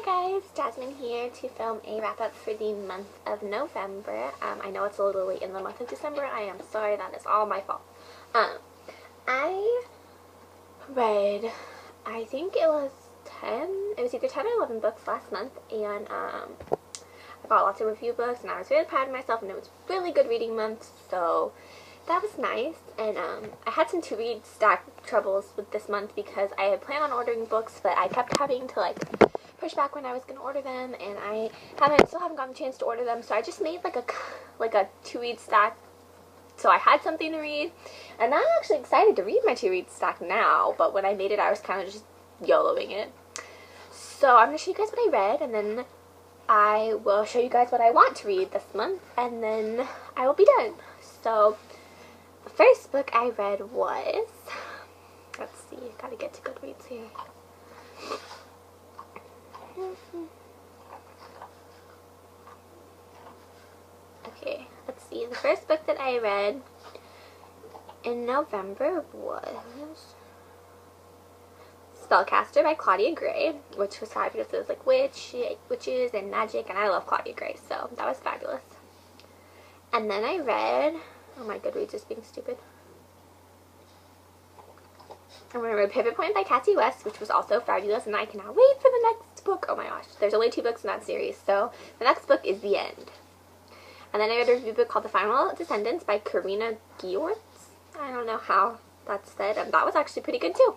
Hi guys, Jasmine here to film a wrap-up for the month of November. I know it's a little late in the month of December. I am sorry, that is all my fault. I read, I think it was either 10 or 11 books last month, and I got lots of review books, and I was really proud of myself, and it was a really good reading month, so that was nice. And I had some to-read stack troubles with this month because I had planned on ordering books, but I kept having to push back when I was going to order them, and I still haven't gotten a chance to order them, so I just made like a to-read stack so I had something to read, and I'm actually excited to read my to-read stack now, but when I made it I was kind of just YOLOing it. So I'm going to show you guys what I read, and then I will show you guys what I want to read this month, and then I will be done. So the first book I read was, let's see, gotta get to Goodreads here. Okay, let's see. The first book that I read in November was Spellcaster by Claudia Gray, which was fabulous. It was like witches and magic, and I love Claudia Gray, so that was fabulous. And then I read, oh my Goodreads is being stupid. I'm going to read Pivot Point by Cassie West, which was also fabulous, and I cannot wait for the next book. Oh my gosh, there's only 2 books in that series, so the next book is The End. And then I read a review book called The Final Descendants by Karina Giortz. I don't know how that's said, and that was actually pretty good too.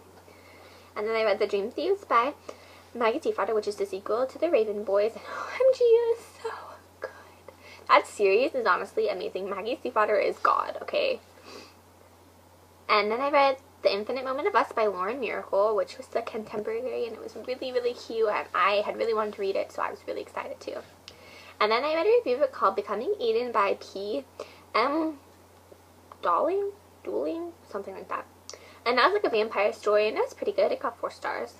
And then I read The Dream Thieves by Maggie Stiefvater, which is the sequel to The Raven Boys, and OMG, it is so good. That series is honestly amazing. Maggie Stiefvater is God, okay? And then I read The Infinite Moment of Us by Lauren Miracle, which was a contemporary, and it was really, really cute, and I had really wanted to read it, so I was really excited too. And then I read a review book called Becoming Eden by P.M. Dooling, something like that. And that was like a vampire story, and it was pretty good. It got 4 stars.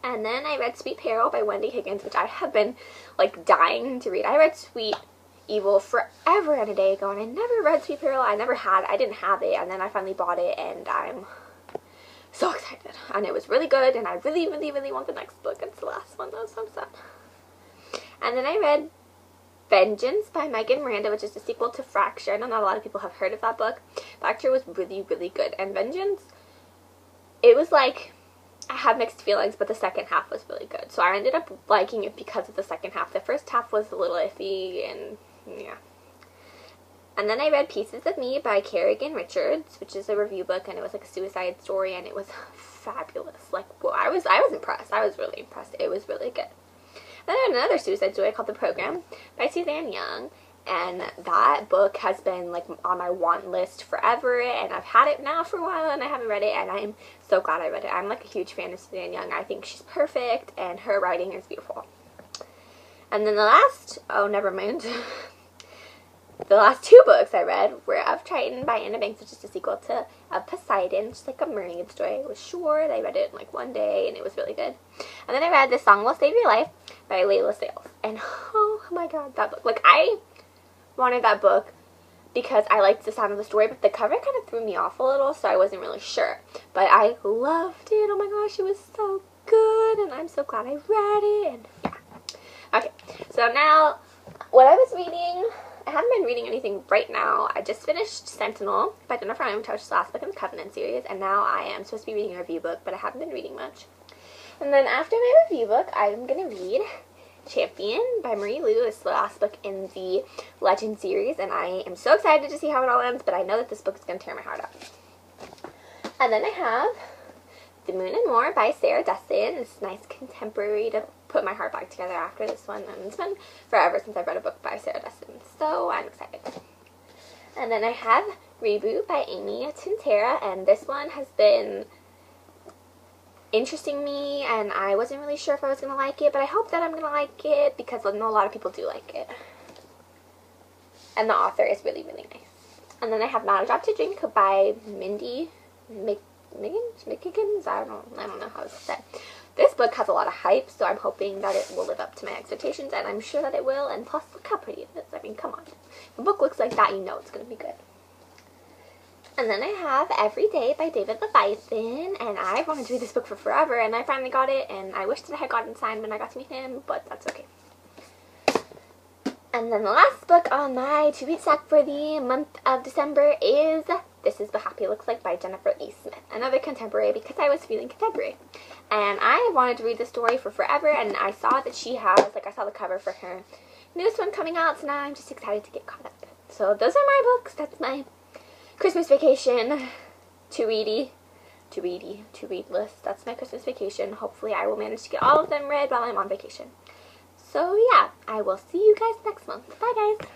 And then I read Sweet Peril by Wendy Higgins, which I have been dying to read. I read Sweet Evil forever and a day ago, and I never read Sweet Peril. I didn't have it, and then I finally bought it, and I'm so excited. And it was really good, and I really, really, really want the next book. It's the last one though, so I'm sad. And then I read Vengeance by Megan Miranda, which is the sequel to Fracture. I know not a lot of people have heard of that book. Fracture was really, really good, and Vengeance, it was I had mixed feelings, but the second half was really good. So I ended up liking it because of the second half. The first half was a little iffy, and yeah. And then I read Pieces of Me by Kerrigan Richards, which is a review book, and it was a suicide story, and it was fabulous. Well, I was impressed. I was really impressed. It was really good. Then I read another suicide story called The Program by Suzanne Young, and that book has been on my want list forever, and I've had it now for a while, and I haven't read it, and I'm so glad I read it. I'm a huge fan of Suzanne Young. I think she's perfect, and her writing is beautiful. And then the last, oh never mind, the last 2 books I read were Of Triton by Anna Banks, which is a sequel to Of Poseidon, which is a mermaid story. It was short. I read it in one day, and it was really good. And then I read The Song Will Save Your Life by Layla Sales, and oh my god, that book, I wanted that book because I liked the sound of the story, but the cover kind of threw me off a little, so I wasn't really sure, but I loved it. Oh my gosh, it was so good, and I'm so glad I read it, and yeah. Okay, so now what I was reading, I haven't been reading anything right now. I just finished Sentinel by Jennifer Armentrout, which is the last book in the Covenant series, and now I am supposed to be reading a review book, but I haven't been reading much. And then after my review book, I'm going to read Champion by Marie Lu. It's the last book in the Legend series, and I am so excited to see how it all ends, but I know that this book is going to tear my heart out. And then I have The Moon and More by Sarah Destin. It's nice contemporary to put my heart back together after this one, and it's been forever since I've read a book by Sarah Destin, so I'm excited. And then I have Reboot by Amy Tintera, and this one has been interesting me, and I wasn't really sure if I was going to like it, but I hope that I'm going to like it because I know a lot of people do like it. And the author is really, really nice. And then I have Not a Drop to Drink by Mindy Mickens? I don't know how it's said. This book has a lot of hype, so I'm hoping that it will live up to my expectations, and I'm sure that it will, and plus look how pretty it is. I mean, come on. If a book looks like that, you know it's going to be good. And then I have Every Day by David Leviathan, and I've wanted to read this book for forever, and I finally got it, and I wish that I had gotten signed when I got to meet him, but that's okay. And then the last book on my to-read stack for the month of December is This Is What Happy Looks Like by Jennifer Lee Smith. Another contemporary, because I was feeling contemporary. And I have wanted to read this story for forever, and I saw that she has, I saw the cover for her newest one coming out, so now I'm just excited to get caught up. So those are my books. That's my Christmas vacation to read list. That's my Christmas vacation. Hopefully I will manage to get all of them read while I'm on vacation. So yeah, I will see you guys next month. Bye guys!